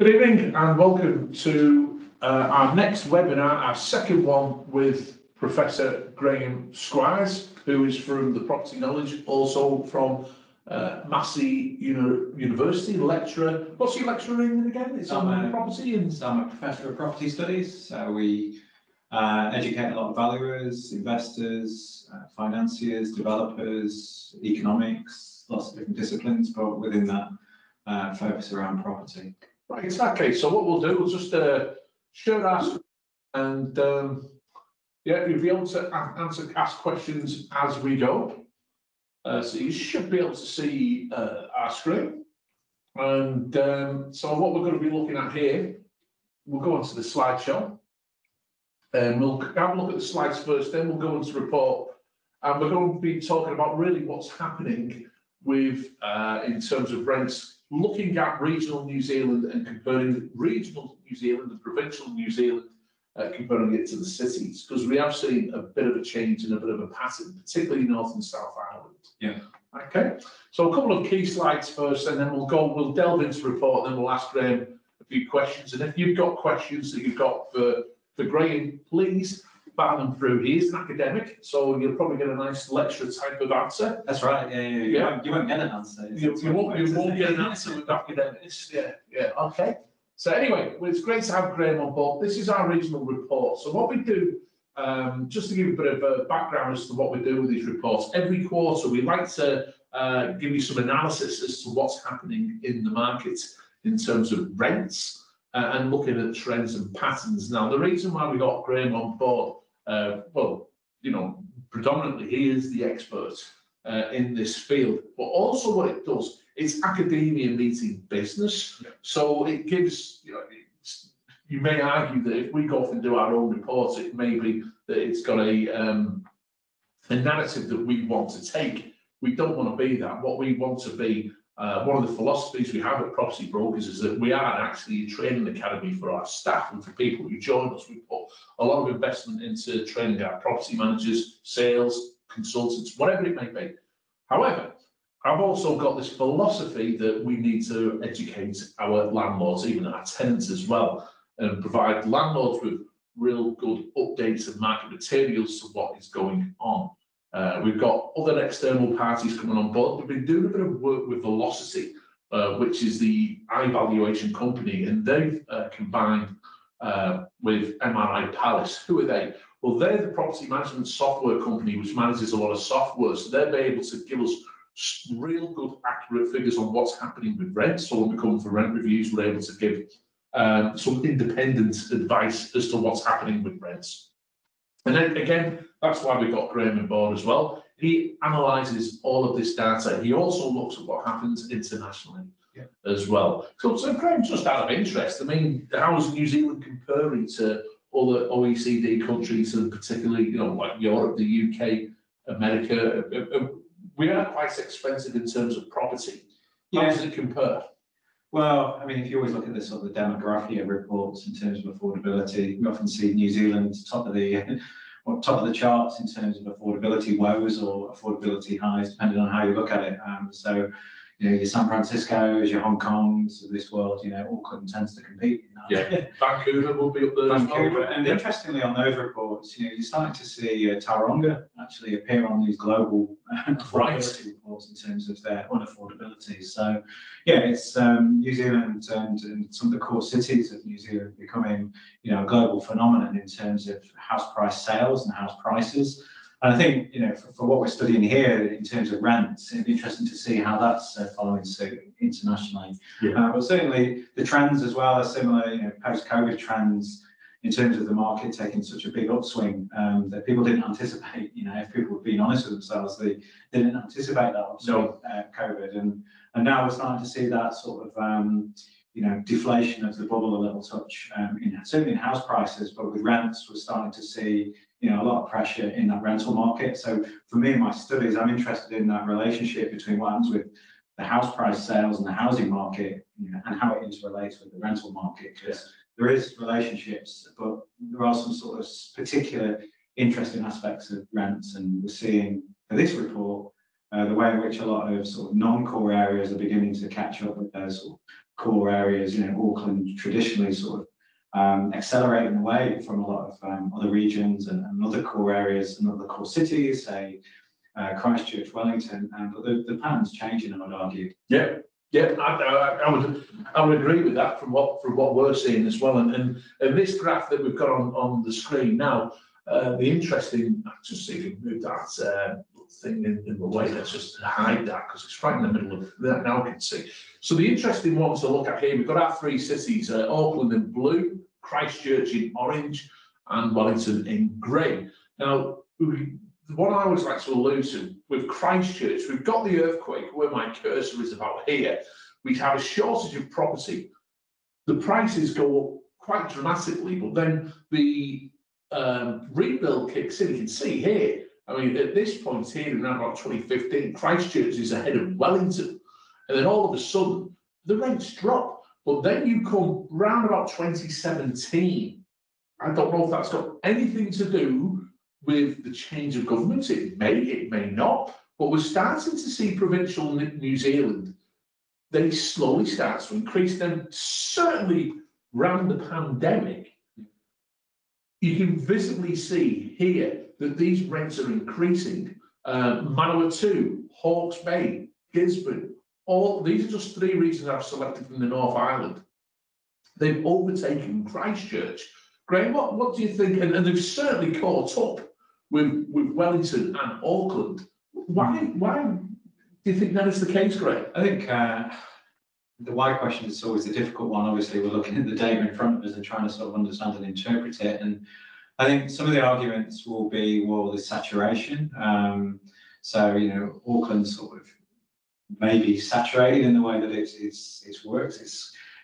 Good evening and welcome to our next webinar, our second one with Professor Graham Squires, who is from the Property Knowledge, also from Massey University, lecturer. What's your lecturing again? It's on property and... So I'm a professor of property studies, so we educate a lot of valuers, investors, financiers, developers, economics, lots of different disciplines, but within that focus around property. Right, exactly. So what we'll do, we'll just share our screen and yeah, you'll be able to ask questions as we go. So you should be able to see our screen. And so what we're going to be looking at here, we'll go onto the slideshow. And we'll have a look at the slides first, then we'll go into the report. And we're going to be talking about really what's happening with, in terms of rents, looking at regional New Zealand and comparing regional New Zealand and provincial New Zealand, comparing it to the cities, because we have seen a bit of a change and a bit of a pattern, particularly North and South Island. Yeah. Okay. So a couple of key slides first, and then we'll delve into the report, and then we'll ask Graham a few questions. And if you've got questions that you've got for Graham, please fire them through. He is an academic, so you'll probably get a nice lecture type of answer. That's right. Yeah. You won't get an answer. You won't get an answer with academics. Yeah. Okay. So anyway, well, it's great to have Graham on board. This is our regional report. So what we do, just to give you a bit of a background as to what we do with these reports, every quarter we like to give you some analysis as to what's happening in the market in terms of rents and looking at trends and patterns. Now, the reason why we got Graham on board, well, you know, predominantly he is the expert in this field, but also what it does, it's academia meeting business. Yeah. So it gives, you know, you may argue that if we go off and do our own reports, it may be that it's got a narrative that we want to take. We don't want to be that. What we want to be, one of the philosophies we have at Property Brokers is that we are actually a training academy for our staff and for people who join us. We put a lot of investment into training our property managers, sales, consultants, whatever it may be. However, I've also got this philosophy that we need to educate our landlords, even our tenants as well, and provide landlords with real good updates and market materials to what is going on. We've got other external parties coming on board. We've been doing a bit of work with Velocity, which is the iValuation company, and they've combined with MRI Palace. Who are they? Well, they're the property management software company which manages a lot of software, so they'll be able to give us real good, accurate figures on what's happening with rent. So when we come for rent reviews, we're able to give some independent advice as to what's happening with rents. And then again, that's why we got Graham on board as well. He analyses all of this data. He also looks at what happens internationally as well. So Graham, just out of interest, I mean, how is New Zealand comparing to other OECD countries, and particularly, you know, like Europe, the UK, America? We are quite expensive in terms of property. How does it compare? Well, I mean, if you always look at the sort of the demography of reports in terms of affordability, we often see New Zealand top of the charts in terms of affordability woes or affordability highs, depending on how you look at it. So, you know, your San Francisco's, your Hong Kong's of this world, you know, all tends to compete in that. Yeah, Vancouver will be up there as well. And interestingly, on those reports, you know, you're starting to see Tauranga actually appear on these global affordability reports in terms of their unaffordability. So, yeah, it's New Zealand and some of the core cities of New Zealand becoming, you know, a global phenomenon in terms of house price sales and house prices. And I think, you know, for what we're studying here in terms of rents, it'd be interesting to see how that's following suit internationally. Yeah. But certainly the trends as well are similar, you know, post-COVID trends in terms of the market taking such a big upswing that people didn't anticipate. You know, if people were being honest with themselves, they didn't anticipate that upswing, COVID. And now we're starting to see that sort of, you know, deflation of the bubble a little touch, certainly in house prices, but with rents, we're starting to see, you know, a lot of pressure in that rental market. So for me, in my studies, I'm interested in that relationship between what happens with the house price sales and the housing market, you know, and how it interrelates with the rental market, because there is relationships, but there are some sort of particular interesting aspects of rents, and we're seeing for this report the way in which a lot of sort of non-core areas are beginning to catch up with those sort of core areas. You know, Auckland traditionally sort of accelerating away from a lot of other regions and other core areas and other core cities, say Christchurch, Wellington, but the pattern's changing, I would argue. Yeah, yeah, I would agree with that from what we're seeing as well. And this graph that we've got on the screen now, the interesting, I'll just see if we can move that thing in the way. Let's just hide that because it's right in the middle of that. Now we can see. So the interesting ones to look at here, we've got our three cities: Auckland in blue, Christchurch in orange, and Wellington in grey. Now, what I always like to allude to with Christchurch, we've got the earthquake where my cursor is about here. We have a shortage of property. The prices go up quite dramatically, but then the rebuild kicks in. You can see here, I mean, at this point here, around about 2015, Christchurch is ahead of Wellington. And then all of a sudden, the rents drop. But then you come round about 2017. I don't know if that's got anything to do with the change of government. It may not. But we're starting to see provincial New Zealand, they slowly start to increase them. Certainly around the pandemic, you can visibly see here that these rents are increasing. Manawatu, Hawke's Bay, Gisborne, all these are just three regions I've selected from the North Island. They've overtaken Christchurch. Graham, what do you think? And they've certainly caught up with Wellington and Auckland. Why do you think that is the case, Graham? I think the why question is always a difficult one. Obviously, we're looking at the data in front of us and trying to sort of understand and interpret it. And I think some of the arguments will be, well, the saturation. So, you know, Auckland sort of maybe saturated in the way that it's works.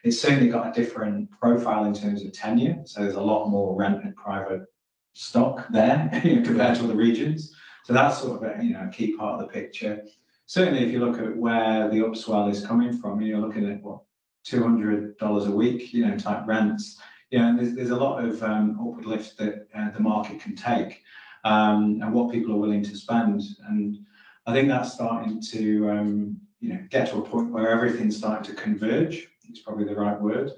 It's certainly got a different profile in terms of tenure. So there's a lot more rent and private stock there compared to other regions. So that's sort of a key part of the picture. Certainly, if you look at where the upswell is coming from, you're looking at what, $200 a week, type rents. And there's a lot of upward lift that the market can take, and what people are willing to spend. And I think that's starting to get to a point where everything's starting to converge. It's probably the right word.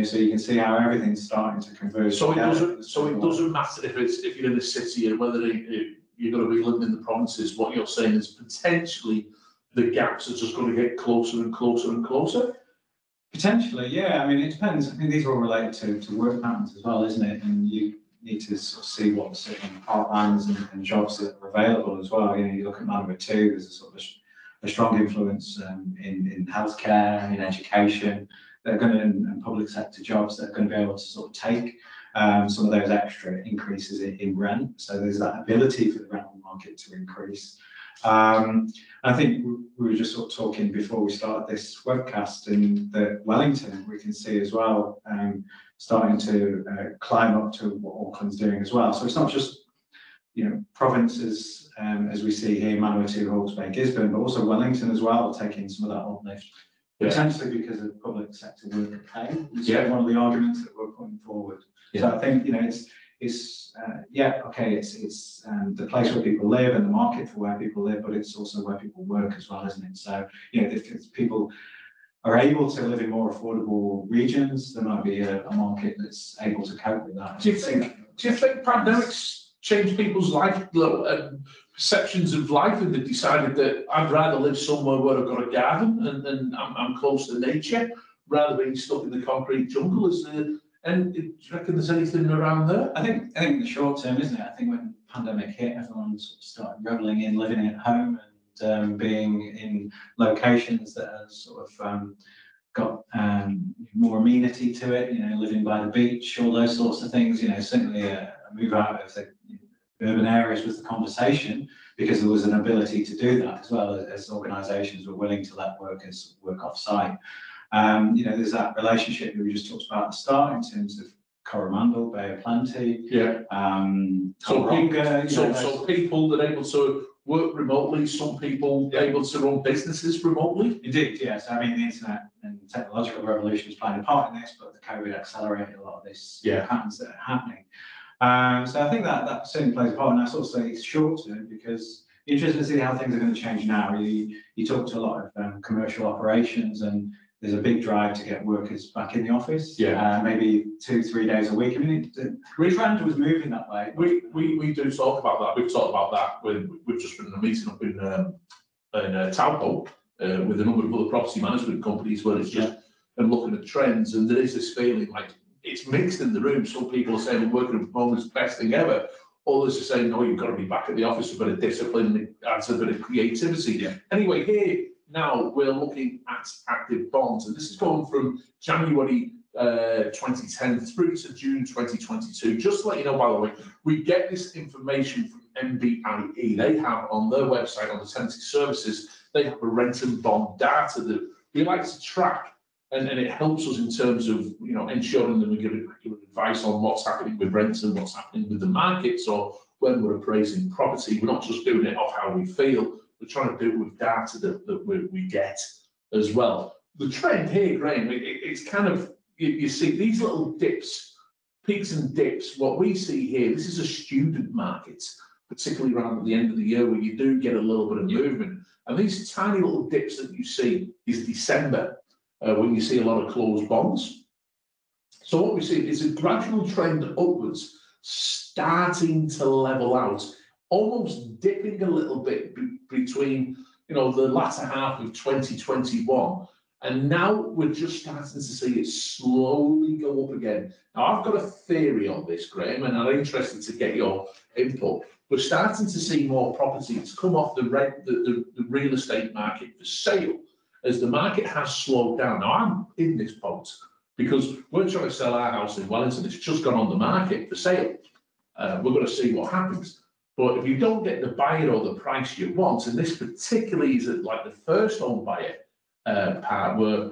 So you can see how everything's starting to converge. So it doesn't matter if you're in the city and whether you're going to be living in the provinces. What you're saying is potentially the gaps are just going to get closer and closer and closer. Potentially, yeah. I mean, it depends. I mean, these are all related to work patterns as well, isn't it? And you need to sort of see what certain heartlands and jobs that are available as well. You look at Manawatu, there's a sort of a strong influence in healthcare, in education, that are going to, and public sector jobs that are going to be able to sort of take some of those extra increases in rent. So there's that ability for the rental market to increase. I think we were just sort of talking before we started this webcast in that Wellington, we can see as well, starting to climb up to what Auckland's doing as well. So it's not just provinces as we see here, Manawatu, Hawke's Bay, Gisborne, but also Wellington as well, taking some of that uplift, potentially because of public sector worker pay. It's one of the arguments that we're putting forward. So I think it's the place where people live and the market for where people live, but it's also where people work as well, isn't it? So if people are able to live in more affordable regions, there might be a market that's able to cope with that. Do you think pandemics change people's life perceptions of life, and they decided that I'd rather live somewhere where I've got a garden and I'm close to nature rather than being stuck in the concrete jungle? And do you reckon there's anything around there? I think the short term, isn't it? I think when the pandemic hit, everyone sort of started reveling in living at home and being in locations that have sort of got more amenity to it, living by the beach, all those sorts of things. Certainly a move out of the urban areas was the conversation, because there was an ability to do that as well, as organisations were willing to let workers work off site. There's that relationship that we just talked about at the start in terms of Coromandel, Bay of Plenty. So people that are able to work remotely, some people able to run businesses remotely. Indeed, yes. I mean, the internet and technological revolution is playing a part in this, but the COVID accelerated a lot of these patterns that are happening. So I think that certainly plays a part, and that's also it's short term because interesting to see how things are going to change now. You talk to a lot of commercial operations, and there's a big drive to get workers back in the office. Yeah. Maybe 2-3 days a week. I mean, the trend was moving that way. We do talk about that. We've talked about that when we've just been in a meeting up in Taupo with a number of other property management companies where it's just and looking at trends, and there is this feeling like it's mixed in the room. Some people are saying working from home is the best thing ever. Others are saying, no, you've got to be back at the office with a bit of discipline and adds a bit of creativity. Yeah. Anyway, here now we're looking at active bonds, and this is going from January 2010 through to June 2022. Just to let you know, by the way, we get this information from MBIE. They have on their website, on the tenancy services, they have a rent and bond data that we like to track, and it helps us in terms of ensuring that we give accurate advice on what's happening with rents and what's happening with the markets, or when we're appraising property. We're not just doing it off how we feel. We're trying to do it with data that we get as well. The trend here, Graham, it's kind of, you see these little dips, peaks and dips. What we see here, this is a student market, particularly around at the end of the year where you do get a little bit of movement. And these tiny little dips that you see is December, when you see a lot of closed bonds. So what we see is a gradual trend upwards, starting to level out, almost dipping a little bit between the latter half of 2021, and now we're just starting to see it slowly go up again. Now I've got a theory on this, Graham, and I'm interested to get your input. We're starting to see more properties come off the real estate market for sale as the market has slowed down. Now I'm in this boat because we're trying to sell our house in Wellington. It's just gone on the market for sale. We're going to see what happens. But if you don't get the buyer or the price you want, and this particularly is like the first home buyer part where,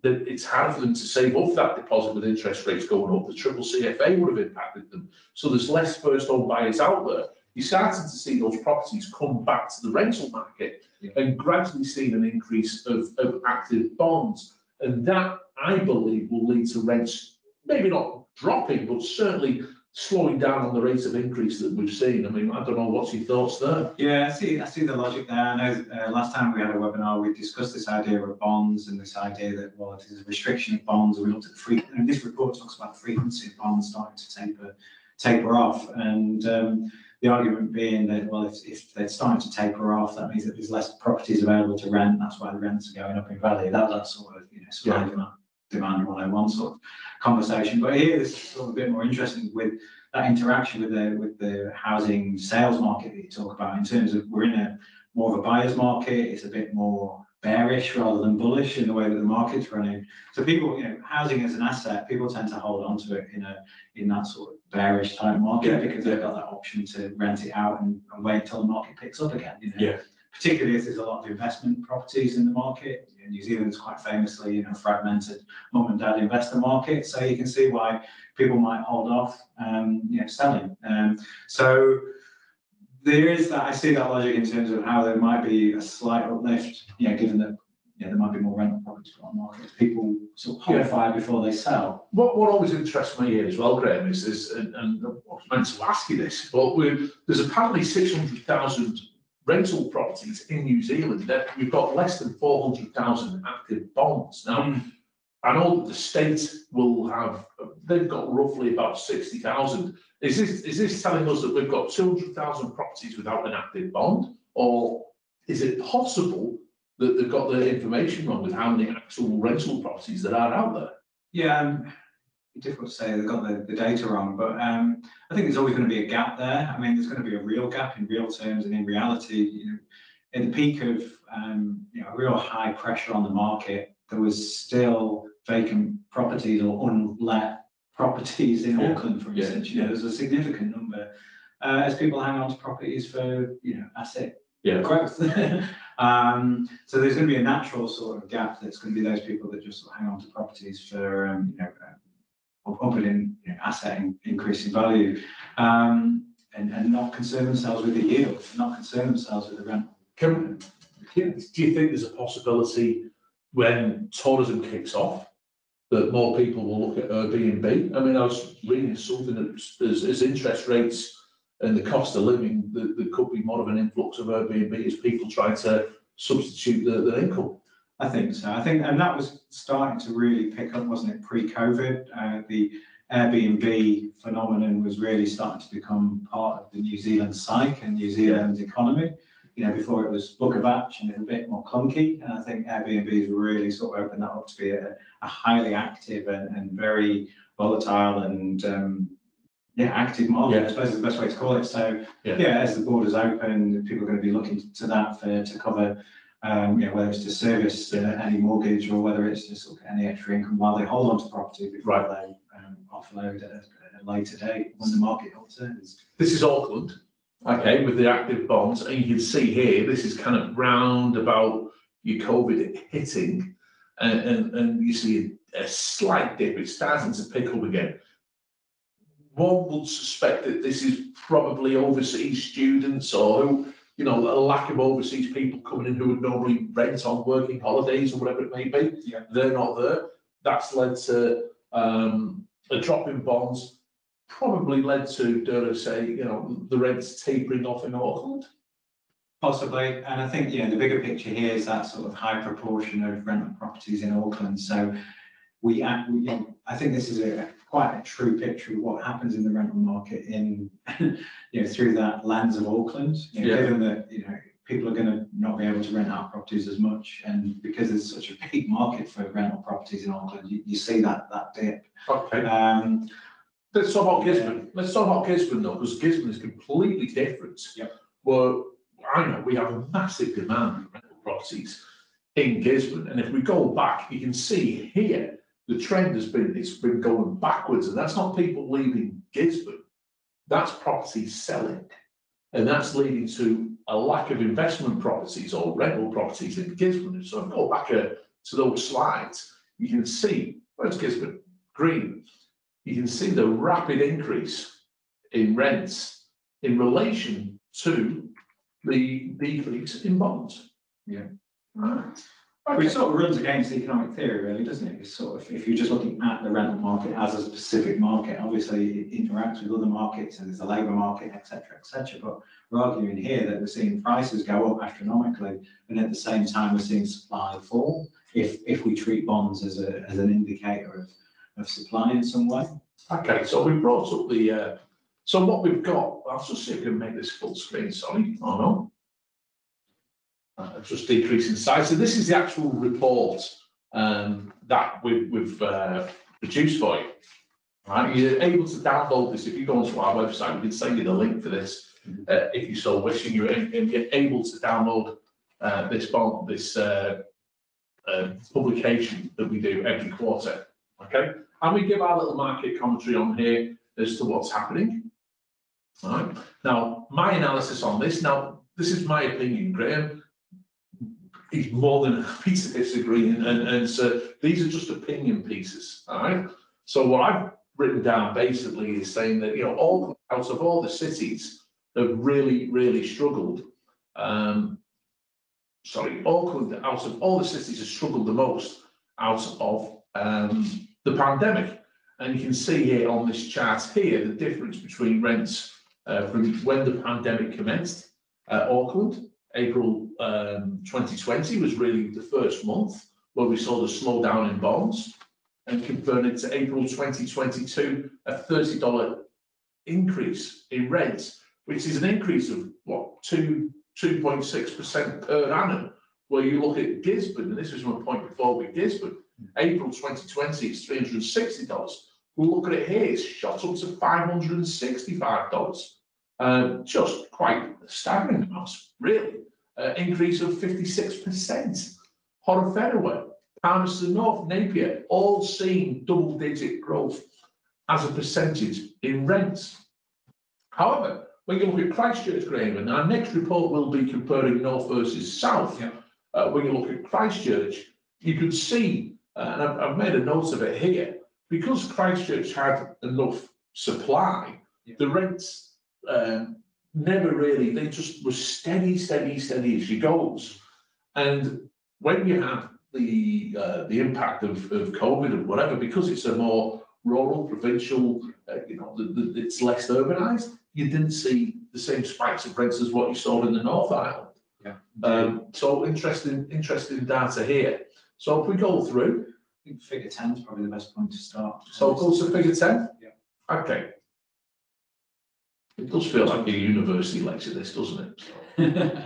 it's hard for them to save off that deposit with interest rates going up. The triple CFA would have impacted them. So there's less first home buyers out there. You're starting to see those properties come back to the rental market and gradually seeing an increase of active bonds. And that, I believe, will lead to rents maybe not dropping, but certainly slowing down on the rate of increase that we've seen. I mean, I don't know, what's your thoughts there? Yeah, I see the logic there. I know last time we had a webinar, we discussed this idea of bonds and this idea that, well, if there's a restriction of bonds, we looked at the frequency, and this report talks about the frequency of bonds starting to taper off. And the argument being that, well, if they're starting to taper off, that means that there's less properties available to rent. That's why the rents are going up in value. That sort of, supply demand 101 sort of conversation. But here this is sort of a bit more interesting with that interaction with the housing sales market that you talk about, in terms of we're in a more of a buyer's market. It's a bit more bearish rather than bullish in the way that the market's running. So people, housing as an asset, people tend to hold on to it in that sort of bearish type market because they've got that option to rent it out and wait until the market picks up again. Particularly if there's a lot of investment properties in the market. New Zealand's quite famously, fragmented mum and dad investor market. So you can see why people might hold off, selling. So there is that. I see that logic in terms of how there might be a slight uplift, given that there might be more rental properties on the market. People sort of hold fire before they sell. What always interests me here as well, Graham, is and I was meant to ask you this, but there's apparently 600,000 rental properties in New Zealand that we've got less than 400,000 active bonds. Now, I know that the state will have, they've got roughly about 60,000. Is this telling us that we've got 200,000 properties without an active bond? Or is it possible that they've got the information wrong with how many actual rental properties there are out there? Yeah, difficult to say they've got the data wrong, but I think there's always going to be a gap there. I mean, there's going to be a real gap in real terms, and in reality, in the peak of a real high pressure on the market, there was still vacant properties or unlet properties in Auckland, for instance. There's a significant number as people hang on to properties for asset growth. So there's going to be a natural sort of gap. That's going to be those people that just sort of hang on to properties for upward asset increase in value, and not concern themselves with the yield, not concern themselves with the rent. Do you think there's a possibility when tourism kicks off that more people will look at Airbnb? I mean, I was reading something that as interest rates and the cost of living, there could be more of an influx of Airbnb as people try to substitute their income. I think so. I think, and that was starting to really pick up, wasn't it, pre-COVID? The Airbnb phenomenon was really starting to become part of the New Zealand psyche and New Zealand's economy. You know, before it was book a batch and it was a bit more clunky, and I think Airbnb's really sort of opened that up to be a highly active and very volatile and active market. I suppose is the best way to call it. So as the borders open, people are going to be looking to that to cover. Whether it's to service any mortgage or whether it's just sort of any extra income while they hold on to property before they offload at a later date when the market returns. This is Auckland, okay, with the active bonds, and you can see here, this is kind of round about your COVID hitting, and you see a slight dip. It's starting to pick up again. One would suspect that this is probably overseas students or who, a lack of overseas people coming in who would normally rent on working holidays or whatever it may be. Yeah. They're not there. That's led to a drop in bonds, probably led to, dare I say, the rents tapering off in Auckland. Possibly, and I think the bigger picture here is that sort of high proportion of rental properties in Auckland. So I think this is quite a true picture of what happens in the rental market in through that lens of Auckland. Given that people are going to not be able to rent out properties as much, and because there's such a big market for rental properties in Auckland, you see that dip. Okay. Let's talk about Gisborne. Let's talk about Gisborne though, because Gisborne is completely different. Yep. Well, I know we have a massive demand for rental properties in Gisborne, and if we go back, you can see here the trend has been going backwards, and that's not people leaving Gisborne. That's properties selling, and that's leading to a lack of investment properties or rental properties in Gisborne. So if I go back to those slides, you can see, where's Gisborne? Green. You can see the rapid increase in rents in relation to the decrease in bonds. Yeah. Right. Okay. Which sort of runs against economic theory, really, doesn't it? It's sort of, if you're just looking at the rental market as a specific market, obviously it interacts with other markets, and there's a labour market, etc., etc. But we're arguing here that we're seeing prices go up astronomically, and at the same time we're seeing supply fall. If we treat bonds as an indicator of supply in some way. Okay, so we brought up the. So what we've got, I'll just see if I can make this full screen. Sorry, oh no. Just decreasing size. So this is the actual report that we've produced for you. Right, you're able to download this if you go onto our website. We can send you the link for this if you so wish, and you're able to download this publication that we do every quarter. Okay, and we give our little market commentary on here as to what's happening. All right. Now, my analysis on this. Now, this is my opinion, Graham. He's more than happy to disagree, and so these are just opinion pieces. All right. So what I've written down basically is saying that all out of all the cities have really struggled. Auckland out of all the cities has struggled the most out of the pandemic, and you can see here on this chart here the difference between rents from when the pandemic commenced. Auckland, April 2020 was really the first month where we saw the slowdown in bonds, and compared it to April 2022, a $30 increase in rents, which is an increase of what 2.6% per annum. Where you look at Gisborne, and this was my point before with Gisborne, April 2020 is $360. We'll look at it here, it's shot up to $565. Just quite staggering amounts, really. Increase of 56%. Horror Palmerston North, Napier, all seeing double-digit growth as a percentage in rents. However, when you look at Christchurch, Graham, and our next report will be comparing north versus south. Yeah. When you look at Christchurch, you could see, and I've made a note of it here, because Christchurch had enough supply, the rents never really, they just were steady as she goes. And when you have the impact of COVID or whatever, because it's a more rural, provincial, it's less urbanized, you didn't see the same spikes of rents as what you saw in the North Island. Yeah. So interesting data here. So if we go through, I think figure 10 is probably the best point to start. so go to figure 10. Yeah. Okay. It does feel like a university lecture, this, doesn't it?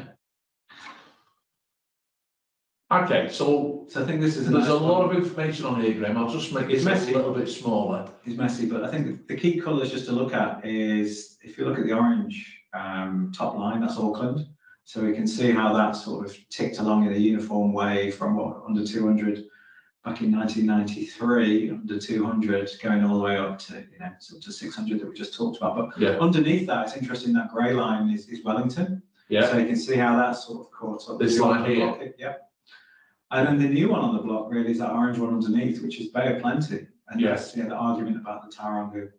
Okay, so So I think this is there's a lot of information on here, Graham. I'll just make it a little bit smaller. It's messy, but I think the key colours just to look at is, if you look at the orange top line, that's Auckland. So we can see how that sort of ticked along in a uniform way from what, under 200 back in 1993, under 200, going all the way up to, up to 600 that we just talked about. But Yeah. underneath that, it's interesting, that grey line is Wellington. Yeah. So you can see how that's sort of caught up. This line here. Yep. And then the new one on the block really is that orange one underneath, which is Bay of Plenty. And Yes. that's the argument about the Tauranga,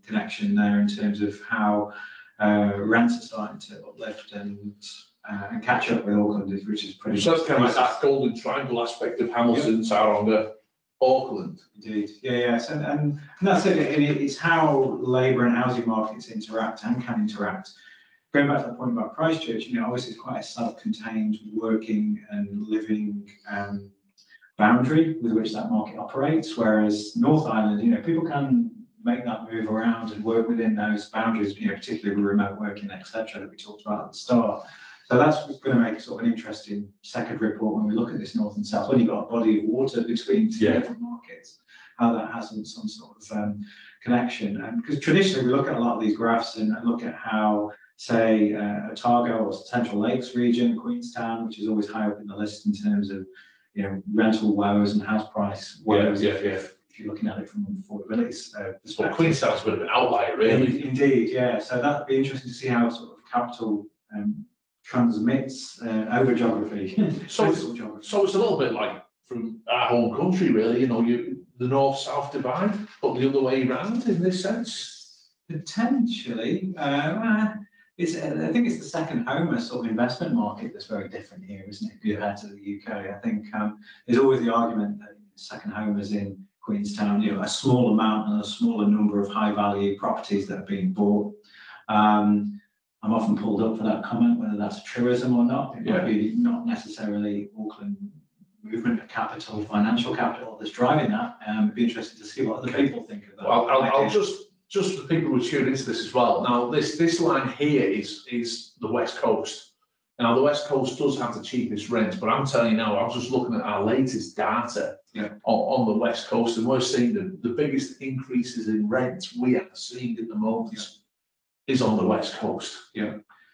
connection there in terms of how rents are starting to uplift and catch up with Auckland, which is pretty. So that's kind of like that golden triangle aspect of Hamilton, Tauranga, Auckland. Indeed, yes, and that's it. And it's how labour and housing markets interact and can interact. Going back to the point about Christchurch, obviously it's quite a self-contained working and living boundary with which that market operates, whereas North Island, people can make that move around and work within those boundaries, particularly with remote working, etc., that we talked about at the start. So that's going to make sort of an interesting second report when we look at this north and south, when you've got a body of water between two different markets, how that has some sort of connection. Because traditionally we look at a lot of these graphs and look at how, say, Otago or Central Lakes region, Queenstown, which is always high up in the list in terms of rental woes and house price woes. If you're looking at it from an affordability perspective. Well, Queenstown's a bit of an outlier, really. Indeed, yeah. So that'd be interesting to see how sort of capital transmits over geography. So it's a little bit like from our home country, really. The north-south divide, but the other way around in this sense. Potentially, I think it's the second home sort of investment market that's very different here, isn't it? Compared to the UK, I think there's always the argument that second home is in Queenstown, a small amount and a smaller number of high-value properties that are being bought. I'm often pulled up for that comment, whether that's a truism or not. It might be not necessarily Auckland movement of capital, financial capital that's driving that. It'd be interesting to see what other people think of that. Well, I'll just for people who tune into this as well. Now, this line here is the West Coast. Now, the West Coast does have the cheapest rents, but I'm telling you now, I was just looking at our latest data on the West Coast, and we're seeing the biggest increases in rents we are seeing at the moment is on the West Coast.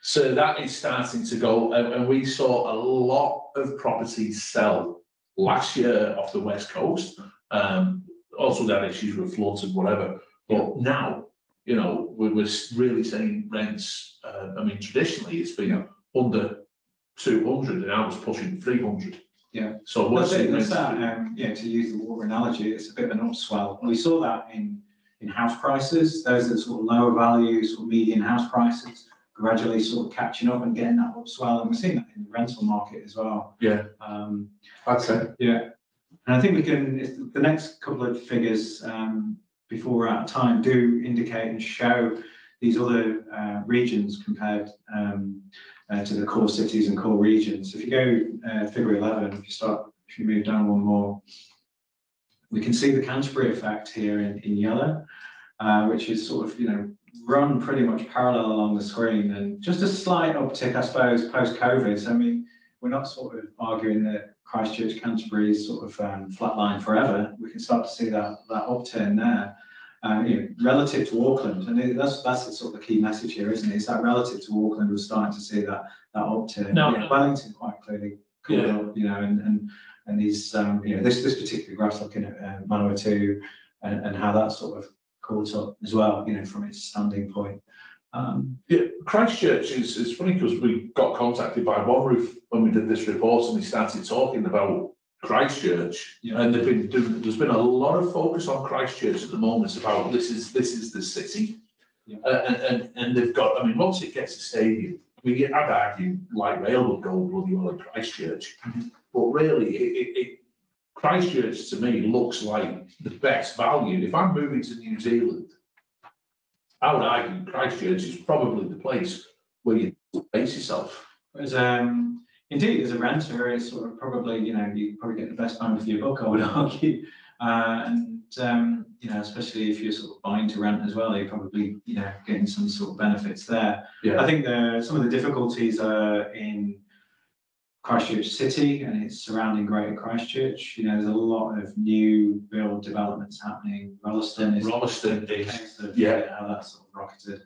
So that is starting to go, and we saw a lot of properties sell last year off the West Coast. Also, they had issues with floods and whatever. But now, we're really seeing rents. Traditionally, it's been under 200, and now it's pushing 300. Yeah. So what's it? To use the water analogy, it's a bit of an upswell. We saw that in house prices. Those are sort of lower value, sort of median house prices, gradually sort of catching up and getting that upswell, and we're seeing that in the rental market as well. Okay. Yeah, and I think we can. The next couple of figures before we're out of time do indicate and show these other regions compared to the core cities and core regions. If you go figure 11, if you move down one more, we can see the Canterbury effect here in yellow, which is sort of run pretty much parallel along the screen, and just a slight uptick, I suppose, post-COVID. So, we're not sort of arguing that Christchurch, Canterbury is sort of flatline forever. We can start to see that upturn there, relative to Auckland, and that's the sort of the key message here, isn't it? It's that relative to Auckland, we're starting to see that upturn. Wellington quite clearly, and these, this particular graph's looking at Manawatu and how that sort of caught up as well, from its standing point. Christchurch is funny because we got contacted by OneRoof when we did this report, and we started talking about Christchurch, and there's been a lot of focus on Christchurch at the moment about this is the city, and they've got. Once it gets a stadium, I'd argue light rail would go bloody well at Christchurch, but really, Christchurch to me looks like the best value. If I'm moving to New Zealand, I would argue Christchurch is probably the place where you base yourself. Whereas, indeed, as a renter, it's sort of probably, you probably get the best bang for your buck, I would argue. Especially if you're sort of buying to rent as well, you're probably, getting some sort of benefits there. Yeah. I think some of the difficulties are in Christchurch City and its surrounding Greater Christchurch. There's a lot of new build developments happening. Rolleston is how that's sort of rocketed.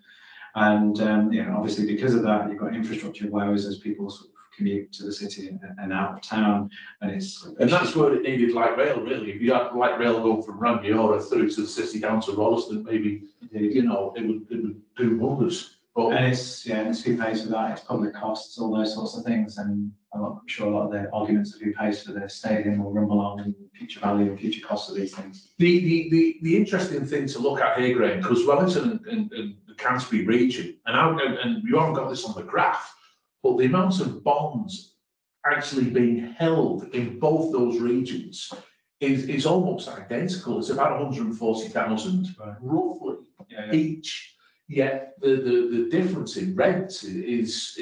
And obviously because of that, you've got infrastructure woes as people sort of commute to the city and out of town, and that's where it needed light rail really. If you had light rail go from Rangiora through to the city down to Rolleston, maybe it would do wonders. And it's who pays for that, it's public costs, all those sorts of things, and I'm sure a lot of the arguments of who pays for the stadium will rumble on and future value and future costs of these things. The interesting thing to look at here, Graham, because Wellington and the Canterbury region, and you haven't got this on the graph, but the amount of bonds actually being held in both those regions is almost identical. It's about 140,000 roughly each. Yet the difference in rent is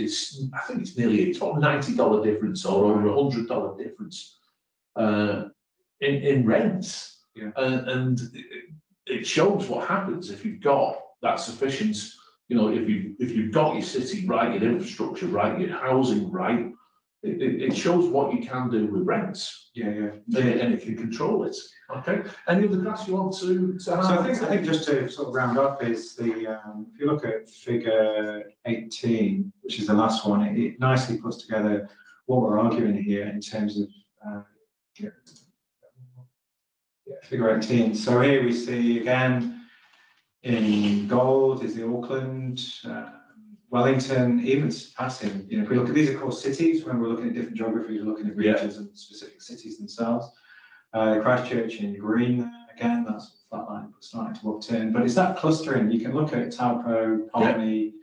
I think it's nearly $90 difference or over $100 difference in rents. Yeah. And it shows what happens if you've got that sufficient. If you've got your city right, your infrastructure right, your housing right, it shows what you can do with rents. And it can control it. Okay. Any other graphs you want to have? So I think just to sort of round up is if you look at figure 18, which is the last one, it nicely puts together what we're arguing here in terms of figure 18. So here we see again in gold is the Auckland, Wellington, even surpassing. If we look at these, of course, cities, when we're looking at different geographies, we're looking at regions and specific cities themselves. Christchurch in green, again, that's flatline, but starting to upturn. But it's that clustering. You can look at Taupo, Palmy,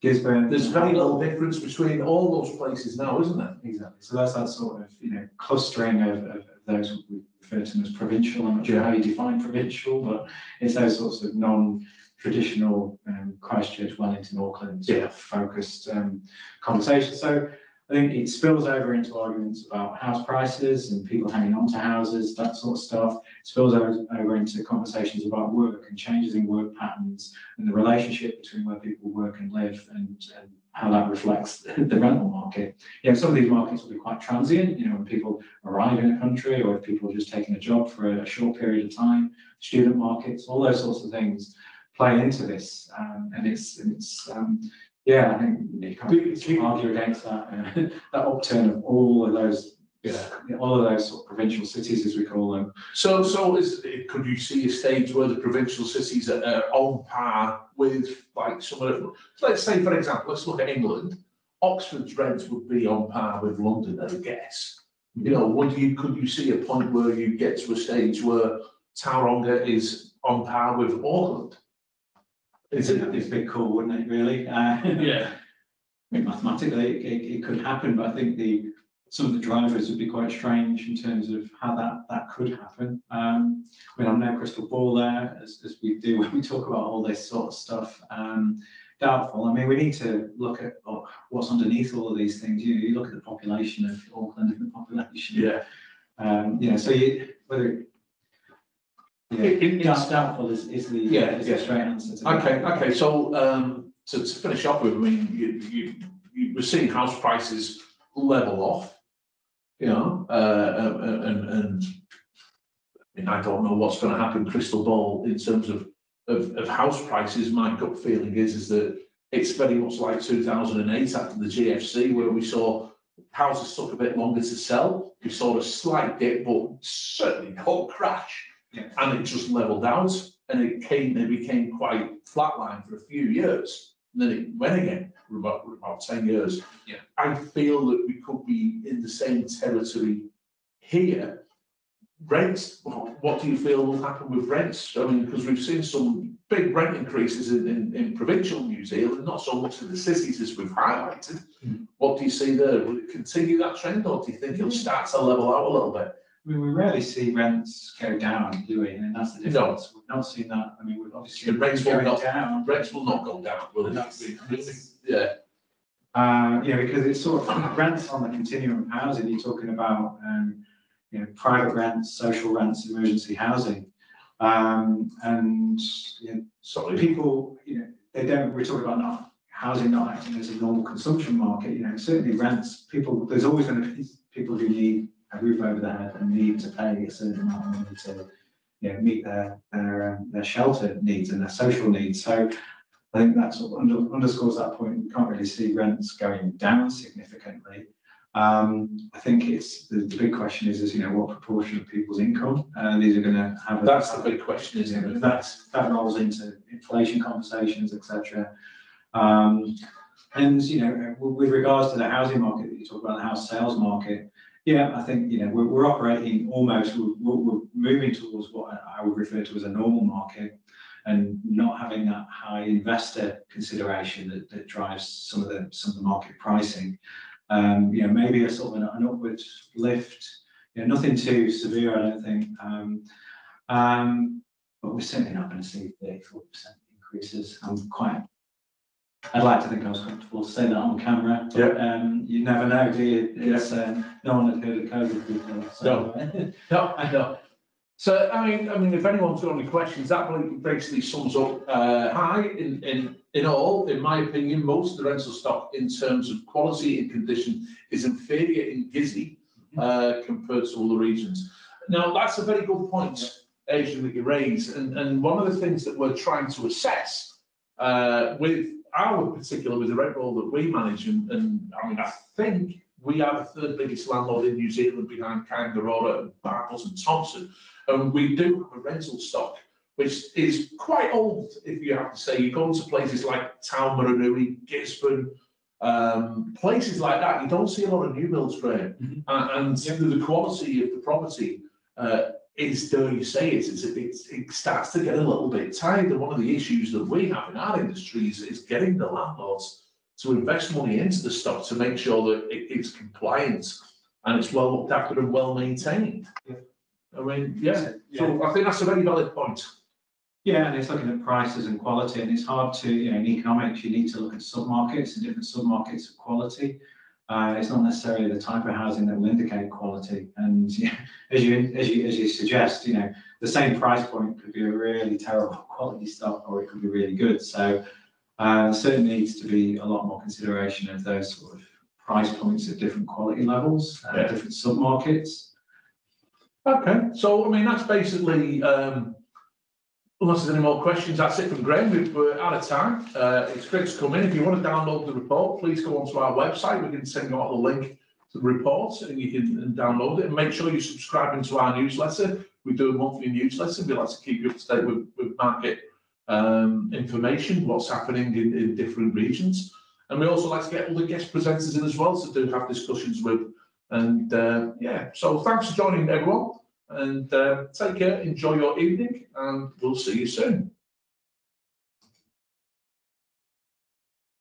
Gisborne. There's very little difference between all those places now, isn't there? Exactly. So that's that sort of clustering of those we refer to them as provincial. I'm not sure how you define provincial, but it's those sorts of non-traditional Christchurch, Wellington, Auckland sort of focused conversations. So I think it spills over into arguments about house prices and people hanging on to houses, that sort of stuff. It spills over into conversations about work and changes in work patterns and the relationship between where people work and live and how that reflects the rental market. Some of these markets will be quite transient, when people arrive in a country or if people are just taking a job for a short period of time, student markets, all those sorts of things play into this. I think you can't argue against that. That upturn of all of those sort of provincial cities, as we call them. So could you see a stage where the provincial cities are on par with like some of the, let's say for example, let's look at England. Oxford's rents would be on par with London, I guess. Could you see a point where you get to a stage where Tauranga is on par with Auckland? It's a bit cool, wouldn't it, really? I mean, mathematically, it could happen, but I think some of the drivers would be quite strange in terms of how that could happen. I'm no crystal ball there, as we do when we talk about all this sort of stuff. Doubtful. I mean, we need to look at what's underneath all of these things. You look at the population of Auckland and the population. Doubtful is the straight answer to that. Okay. So to finish off with, I mean, we're seeing house prices level off, and I don't know what's going to happen, crystal ball, in terms of house prices. My gut feeling is that it's very much like 2008 after the GFC, where we saw houses took a bit longer to sell. We saw a slight dip, but certainly not crash. And it just leveled out, and it became quite flatline for a few years, and then it went again for about 10 years. I feel that we could be in the same territory here. Rents, what do you feel will happen with rents? I mean, because we've seen some big rent increases in provincial New Zealand, not so much in the cities as we've highlighted. What do you see there? Will it continue that trend, or do you think it'll start to level out a little bit? I mean, we rarely see rents go down, do we? And that's the difference. We've not seen that. I mean, we've obviously The rents will going not- down. Rents will not go down, will And they? Yeah, Yeah, because it's sort of rents on the continuum of housing. You're talking about, private rents, social rents, emergency housing, and sorry. people, they don't. We're talking about not housing not acting as a normal consumption market. Certainly rents. People, there's always going to be people who need a roof over their head and need to pay a certain amount of money to, meet their shelter needs and their social needs. So I think that sort of underscores that point. We can't really see rents going down significantly. I think it's the big question is what proportion of people's income these are going to have. That's the big question, isn't it? That rolls into inflation conversations, etc. And with regards to the housing market that you talk about, the house sales market, yeah, I think we're operating almost. We're moving towards what I would refer to as a normal market, and not having that high investor consideration that drives some of the market pricing. Maybe a sort of an upward lift. Nothing too severe, I don't think. But we're certainly not going to see 34% increases. I'd like to think I was comfortable to say that on camera, but you never know, do you? It's, no one had heard of COVID before. So. No, I know. So, I mean, if anyone's got any questions, that basically sums up in all, in my opinion, most of the rental stock in terms of quality and condition is inferior in Gizzy compared to other regions. Now, that's a very good point, Adrian, that you raise. And one of the things that we're trying to assess with the rent roll that we manage, and I mean, I think we are the third biggest landlord in New Zealand behind Kangaroo and Bartels and Thompson. And we do have a rental stock, which is quite old, if you have to say. You go into places like Taumarunui, Gisborne, places like that, you don't see a lot of new builds, Graham. And the quality of the property is, dare you say it starts to get a little bit tired. And one of the issues that we have in our industry is getting the landlords to invest money into the stock to make sure that it's compliant and it's well looked after and well maintained. I mean, so I think that's a very valid point. Yeah, and it's looking at prices and quality, and it's hard to, in economics, you need to look at sub-markets and different sub-markets of quality. It's not necessarily the type of housing that will indicate quality. And as you suggest, the same price point could be a really terrible quality stock, or it could be really good. So there certainly needs to be a lot more consideration of those sort of price points at different quality levels, different sub-markets. Okay, so I mean that's basically, unless there's any more questions, that's it from Graham. We're out of time. It's great to come in. If you want to download the report, please go onto our website. We can send you out the link to the report and you can download it. And make sure you subscribe into our newsletter. We do a monthly newsletter. We like to keep you up to date with market information, what's happening in different regions. And we also like to get all the guest presenters in as well to do have discussions with. And so thanks for joining, everyone, and take care, enjoy your evening, and we'll see you soon.